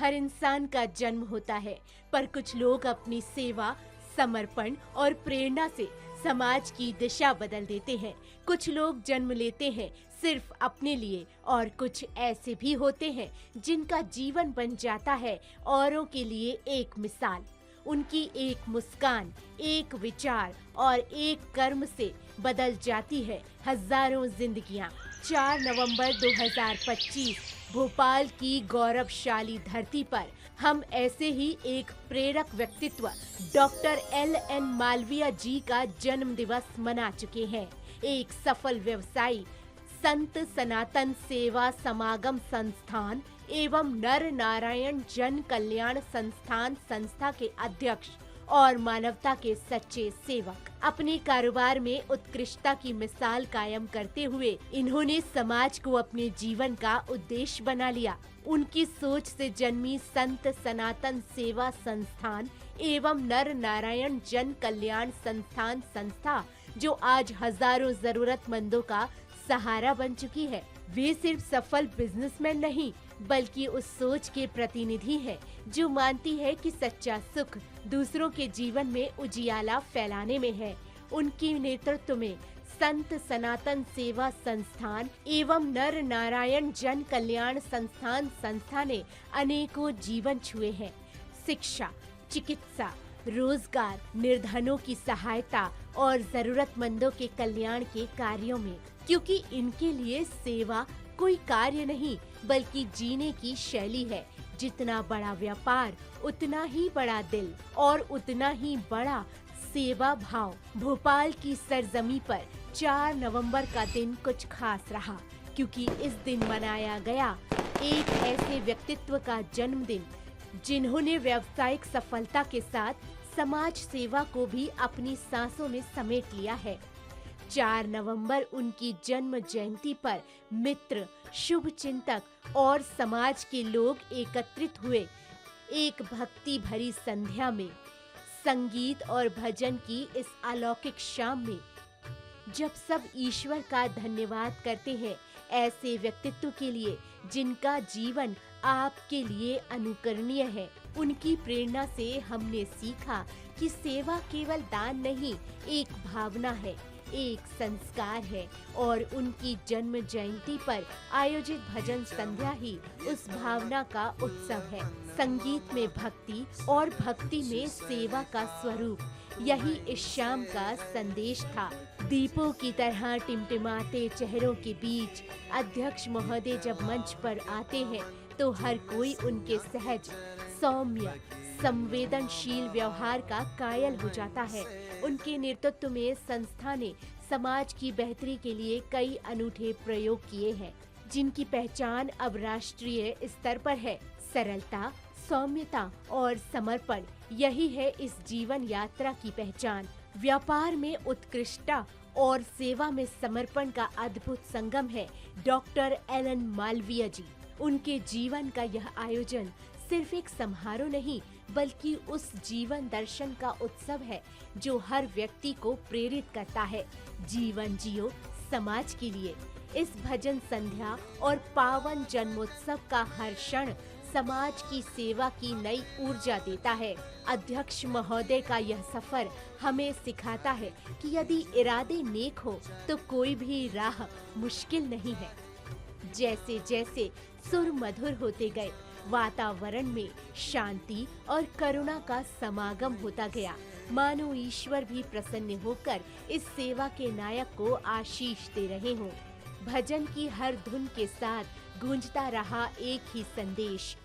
हर इंसान का जन्म होता है, पर कुछ लोग अपनी सेवा, समर्पण और प्रेरणा से समाज की दिशा बदल देते हैं। कुछ लोग जन्म लेते हैं सिर्फ अपने लिए और कुछ ऐसे भी होते हैं जिनका जीवन बन जाता है औरों के लिए एक मिसाल। उनकी एक मुस्कान, एक विचार और एक कर्म से बदल जाती है हजारों जिंदगियां। 4 नवंबर 2025 भोपाल की गौरवशाली धरती पर हम ऐसे ही एक प्रेरक व्यक्तित्व डॉक्टर LN मालवीय जी का जन्म दिवस मना चुके हैं। एक सफल व्यवसायी, संत सनातन सेवा समागम संस्थान एवं नर नारायण जन कल्याण संस्थान संस्था के अध्यक्ष और मानवता के सच्चे सेवक। अपने कारोबार में उत्कृष्टता की मिसाल कायम करते हुए इन्होंने समाज को अपने जीवन का उद्देश्य बना लिया। उनकी सोच से जन्मी संत सनातन सेवा संस्थान एवं नर नारायण जन कल्याण संस्थान संस्था, जो आज हजारों जरूरतमंदों का सहारा बन चुकी है। वे सिर्फ सफल बिजनेसमैन नहीं, बल्कि उस सोच के प्रतिनिधि हैं जो मानती है कि सच्चा सुख दूसरों के जीवन में उजियाला फैलाने में है। उनके नेतृत्व में संत सनातन सेवा संस्थान एवं नर नारायण जन कल्याण संस्थान संस्था ने अनेकों जीवन छुए हैं। शिक्षा, चिकित्सा, रोजगार, निर्धनों की सहायता और जरूरतमंदों के कल्याण के कार्यों में, क्योंकि इनके लिए सेवा कोई कार्य नहीं बल्कि जीने की शैली है। जितना बड़ा व्यापार उतना ही बड़ा दिल और उतना ही बड़ा सेवा भाव। भोपाल की सरजमी पर 4 नवंबर का दिन कुछ खास रहा, क्योंकि इस दिन मनाया गया एक ऐसे व्यक्तित्व का जन्मदिन जिन्होंने व्यावसायिक सफलता के साथ समाज सेवा को भी अपनी सांसों में समेट लिया है। 4 नवंबर उनकी जन्म जयंती पर मित्र, शुभ चिंतक और समाज के लोग एकत्रित हुए। एक भक्ति भरी संध्या में, संगीत और भजन की इस अलौकिक शाम में, जब सब ईश्वर का धन्यवाद करते हैं ऐसे व्यक्तित्व के लिए जिनका जीवन आपके लिए अनुकरणीय है। उनकी प्रेरणा से हमने सीखा कि सेवा केवल दान नहीं, एक भावना है, एक संस्कार है और उनकी जन्म जयंती पर आयोजित भजन संध्या ही उस भावना का उत्सव है। संगीत में भक्ति और भक्ति में सेवा का स्वरूप, यही इस शाम का संदेश था। दीपों की तरह टिमटिमाते चेहरों के बीच अध्यक्ष महोदय जब मंच पर आते हैं तो हर कोई उनके सहज, सौम्य, संवेदनशील व्यवहार का कायल हो जाता है। उनके नेतृत्व में संस्था ने समाज की बेहतरी के लिए कई अनूठे प्रयोग किए हैं, जिनकी पहचान अब राष्ट्रीय स्तर पर है। सरलता, सौम्यता और समर्पण, यही है इस जीवन यात्रा की पहचान। व्यापार में उत्कृष्टता और सेवा में समर्पण का अद्भुत संगम है डॉक्टर LN मालवीय जी। उनके जीवन का यह आयोजन सिर्फ एक समारोह नहीं, बल्कि उस जीवन दर्शन का उत्सव है जो हर व्यक्ति को प्रेरित करता है। जीवन जियो समाज के लिए। इस भजन संध्या और पावन जन्मोत्सव का हर क्षण समाज की सेवा की नई ऊर्जा देता है। अध्यक्ष महोदय का यह सफर हमें सिखाता है कि यदि इरादे नेक हो तो कोई भी राह मुश्किल नहीं है। जैसे जैसे सुर मधुर होते गए, वातावरण में शांति और करुणा का समागम होता गया। मानो ईश्वर भी प्रसन्न होकर इस सेवा के नायक को आशीष दे रहे हों। भजन की हर धुन के साथ गूंजता रहा एक ही संदेश,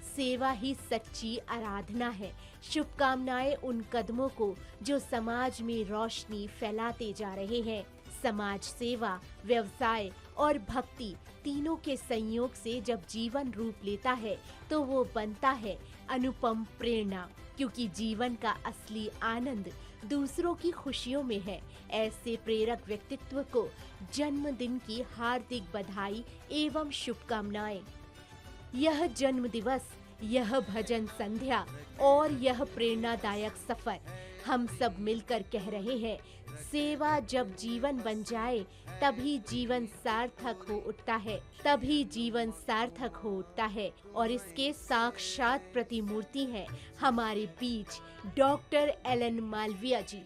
सेवा ही सच्ची आराधना है। शुभकामनाएं उन कदमों को जो समाज में रोशनी फैलाते जा रहे हैं। समाज सेवा, व्यवसाय और भक्ति तीनों के संयोग से जब जीवन रूप लेता है तो वो बनता है अनुपम प्रेरणा, क्योंकि जीवन का असली आनंद दूसरों की खुशियों में है। ऐसे प्रेरक व्यक्तित्व को जन्मदिन की हार्दिक बधाई एवं शुभकामनाएं। यह जन्म दिवस, यह भजन संध्या और यह प्रेरणादायक सफर हम सब मिलकर कह रहे हैं, सेवा जब जीवन बन जाए तभी जीवन सार्थक हो उठता है, तभी जीवन सार्थक हो उठता है। और इसके साक्षात प्रतिमूर्ति हैं हमारे बीच डॉक्टर एलन मालविया जी।